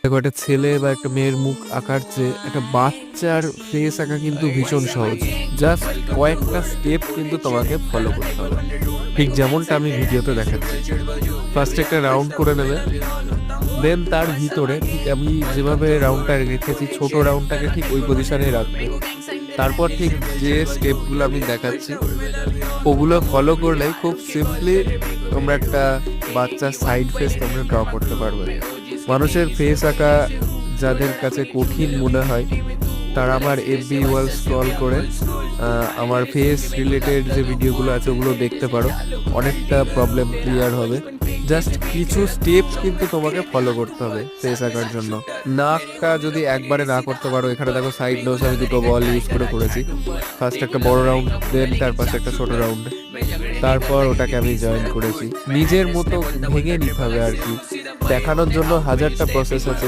দেখো, একটা ছেলে বা একটা মেয়ের মুখ আঁকার চেয়ে একটা বাচ্চার ফেস আঁকা কিন্তু ভীষণ সহজ। জাস্ট কয়েকটা স্টেপ কিন্তু তোমাকে ফলো করতে হবে, ঠিক যেমনটা আমি ভিডিওতে দেখাচ্ছি। ফার্স্ট একটা রাউন্ড করে নেবে, দেন তার ভিতরে ঠিক আমি যেভাবে রাউন্ডটা রেখেছি, ছোট রাউন্ডটাকে ঠিক ওই পজিশনে রাখবে। তারপর ঠিক যে স্টেপগুলো আমি দেখাচ্ছি ওগুলো ফলো করলে খুব সিম্পলি তোমরা একটা বাচ্চার সাইড ফেস তোমরা ড্র করতে পারবে। মানুষের ফেস আঁকা যাদের কাছে কঠিন মনে হয় তারা আমার এফবি ওয়াল স্ক্রল করে আমার ফেস রিলেটেড যে ভিডিওগুলো আছে ওগুলো দেখতে পারো, অনেকটা প্রবলেম ক্লিয়ার হবে। জাস্ট কিছু স্টেপ কিন্তু তোমাকে ফলো করতে হবে ফেস আঁকার জন্য। নাকটা যদি একবারে না করতে পারো, এখানে দেখো সাইড নোজ আমি দুটো বল ইউজ করে করেছি। ফার্স্ট একটা বড় রাউন্ড, দেন তার পাশে একটা ছোট রাউন্ড, তারপর ওটাকে আমি জয়েন করেছি। নিজের মতো ভেঙে নিতে হবে আর কি, দেখানোর জন্য হাজারটা প্রসেস আছে।